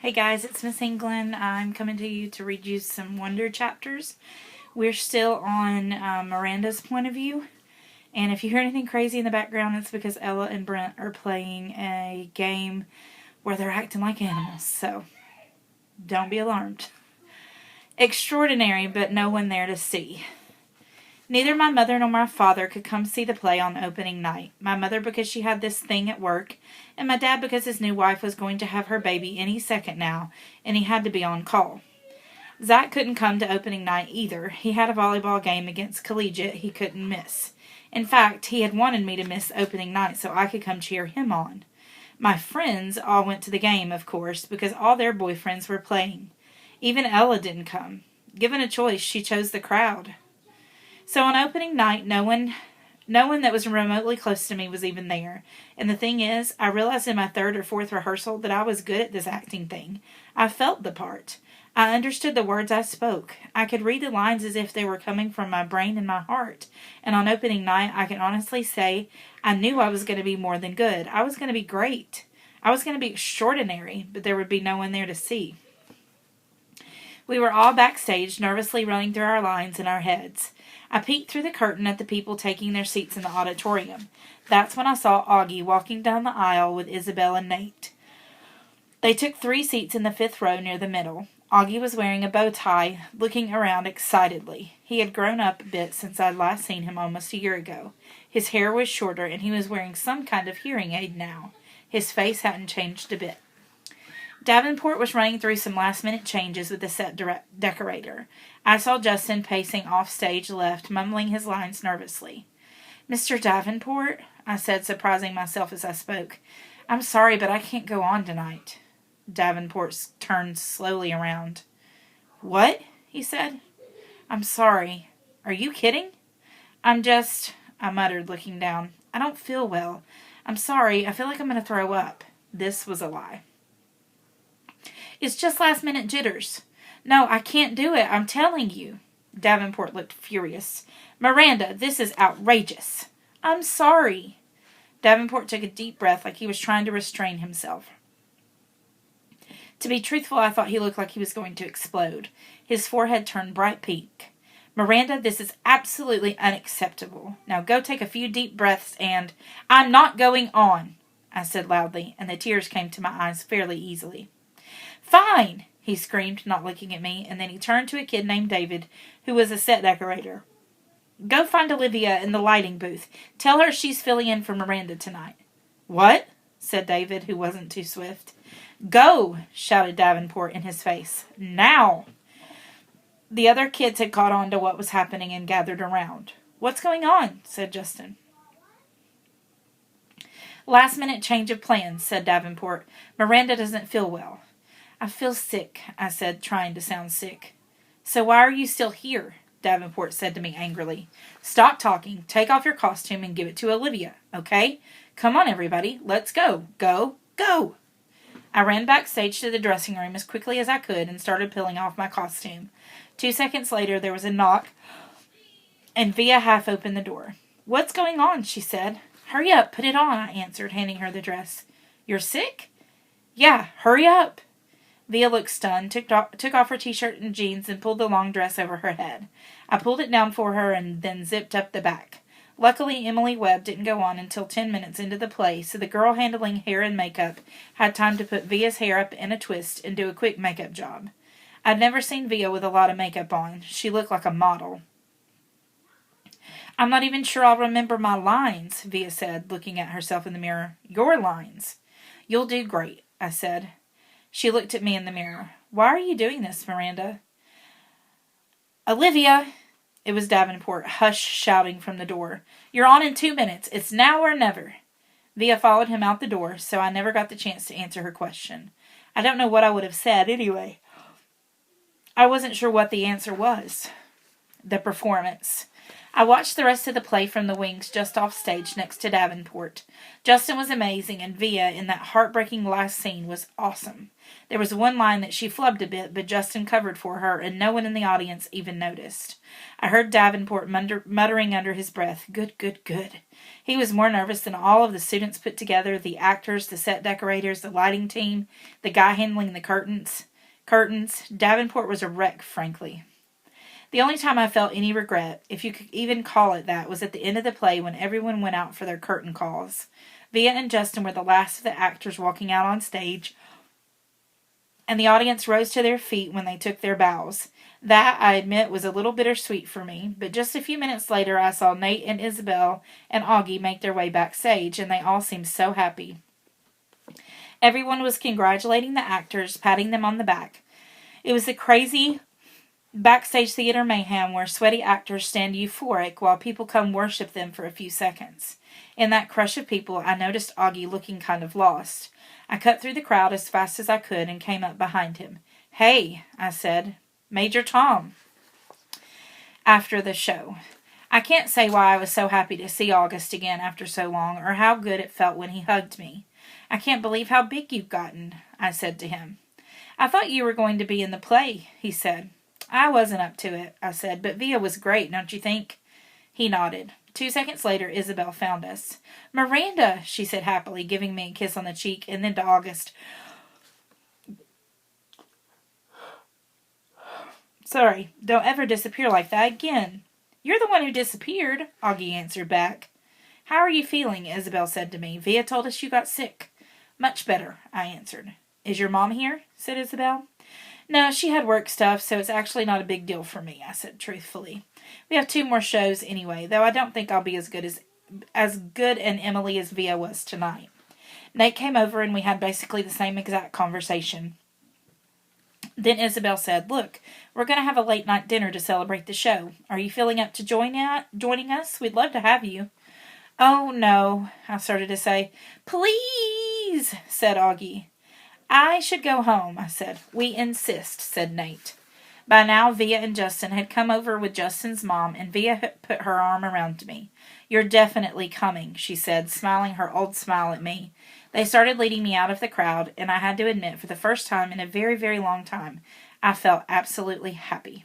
Hey guys, it's Miss England. I'm coming to you to read you some Wonder chapters. We're still on Miranda's point of view. And if you hear anything crazy in the background, it's because Ella and Brent are playing a game where they're acting like animals. So don't be alarmed. Extraordinary, but no one there to see. Neither my mother nor my father could come see the play on opening night. My mother because she had this thing at work, and my dad because his new wife was going to have her baby any second now, and he had to be on call. Zach couldn't come to opening night either. He had a volleyball game against Collegiate he couldn't miss. In fact, he had wanted me to miss opening night so I could come cheer him on. My friends all went to the game, of course, because all their boyfriends were playing. Even Ella didn't come. Given a choice, she chose the crowd. So on opening night, no one that was remotely close to me was even there. And the thing is, I realized in my third or fourth rehearsal that I was good at this acting thing. I felt the part. I understood the words I spoke. I could read the lines as if they were coming from my brain and my heart. And on opening night, I can honestly say I knew I was going to be more than good. I was going to be great. I was going to be extraordinary, but there would be no one there to see. We were all backstage, nervously running through our lines in our heads. I peeked through the curtain at the people taking their seats in the auditorium. That's when I saw Augie walking down the aisle with Isabel and Nate. They took 3 seats in the 5th row near the middle. Augie was wearing a bow tie, looking around excitedly. He had grown up a bit since I'd last seen him almost a year ago. His hair was shorter, and he was wearing some kind of hearing aid now. His face hadn't changed a bit. Davenport was running through some last-minute changes with the set decorator. I saw Justin pacing off stage left, mumbling his lines nervously. "Mr. Davenport," I said, surprising myself as I spoke. "I'm sorry, but I can't go on tonight." Davenport turned slowly around. "What?" he said. "I'm sorry. Are you kidding?" I muttered, looking down. "I don't feel well. I'm sorry. I feel like I'm going to throw up." This was a lie. "It's just last-minute jitters." "No, I can't do it. I'm telling you." Davenport looked furious. "Miranda, this is outrageous." "I'm sorry." Davenport took a deep breath like he was trying to restrain himself. To be truthful, I thought he looked like he was going to explode. His forehead turned bright pink. "Miranda, this is absolutely unacceptable. Now go take a few deep breaths and—" "I'm not going on," I said loudly, and the tears came to my eyes fairly easily. "Fine!" he screamed, not looking at me, and then he turned to a kid named David, who was a set decorator. "Go find Olivia in the lighting booth. Tell her she's filling in for Miranda tonight." "What?" said David, who wasn't too swift. "Go!" shouted Davenport in his face. "Now!" The other kids had caught on to what was happening and gathered around. "What's going on?" said Justin. "Last-minute change of plans," said Davenport. "Miranda doesn't feel well." "I feel sick," I said, trying to sound sick. "So why are you still here?" Davenport said to me angrily. "Stop talking, take off your costume, and give it to Olivia, okay? Come on, everybody, let's go. Go, go!" I ran backstage to the dressing room as quickly as I could and started peeling off my costume. 2 seconds later, there was a knock, and Via half opened the door. "What's going on?" she said. "Hurry up, put it on," I answered, handing her the dress. "You're sick?" "Yeah, hurry up." Via looked stunned, took off her t-shirt and jeans, and pulled the long dress over her head. I pulled it down for her and then zipped up the back. Luckily, Emily Webb didn't go on until 10 minutes into the play, so the girl handling hair and makeup had time to put Via's hair up in a twist and do a quick makeup job. I'd never seen Via with a lot of makeup on. She looked like a model. "I'm not even sure I'll remember my lines," Via said, looking at herself in the mirror. "Your lines." "You'll do great," I said. She looked at me in the mirror. "Why are you doing this, Miranda?" "Olivia!" It was Davenport, hush, shouting from the door. "You're on in 2 minutes. It's now or never." Via followed him out the door, so I never got the chance to answer her question. I don't know what I would have said anyway. I wasn't sure what the answer was. The performance. I watched the rest of the play from the wings just off stage next to Davenport. Justin was amazing, and Via in that heartbreaking last scene was awesome. There was one line that she flubbed a bit, but Justin covered for her, and no one in the audience even noticed. I heard Davenport muttering under his breath, "Good, good, good." He was more nervous than all of the students put together, the actors, the set decorators, the lighting team, the guy handling the curtains. Davenport was a wreck, frankly. The only time I felt any regret, if you could even call it that, was at the end of the play when everyone went out for their curtain calls. Via and Justin were the last of the actors walking out on stage, and the audience rose to their feet when they took their bows. That, I admit, was a little bittersweet for me, but just a few minutes later I saw Nate and Isabel and Augie make their way backstage, and they all seemed so happy. Everyone was congratulating the actors, patting them on the back. It was the crazy backstage theater mayhem where sweaty actors stand euphoric while people come worship them for a few seconds. In that crush of people, I noticed Augie looking kind of lost. I cut through the crowd as fast as I could and came up behind him. "Hey," I said. "Major Tom." After the show. I can't say why I was so happy to see August again after so long, or how good it felt when he hugged me. "I can't believe how big you've gotten," I said to him. "I thought you were going to be in the play," he said. "I wasn't up to it," I said, "but Via was great, don't you think?" He nodded. 2 seconds later, Isabel found us. "Miranda," she said happily, giving me a kiss on the cheek, and then to August, "Sorry, don't ever disappear like that again." "You're the one who disappeared," Augie answered back. "How are you feeling?" Isabel said to me. "Via told us you got sick." "Much better," I answered. "Is your mom here?" said Isabel. "No, she had work stuff, so it's actually not a big deal for me," I said truthfully. "We have 2 more shows anyway, though I don't think I'll be as good an Emily as Via was tonight." Nate came over and we had basically the same exact conversation. Then Isabel said, "Look, we're going to have a late night dinner to celebrate the show. Are you feeling up to joining us? We'd love to have you." "Oh, no," I started to say. "Please," said Augie. "I should go home," I said. "We insist," said Nate. By now, Via and Justin had come over with Justin's mom, and Via put her arm around me. "You're definitely coming," she said, smiling her old smile at me. They started leading me out of the crowd, and I had to admit, for the first time in a very, very long time, I felt absolutely happy.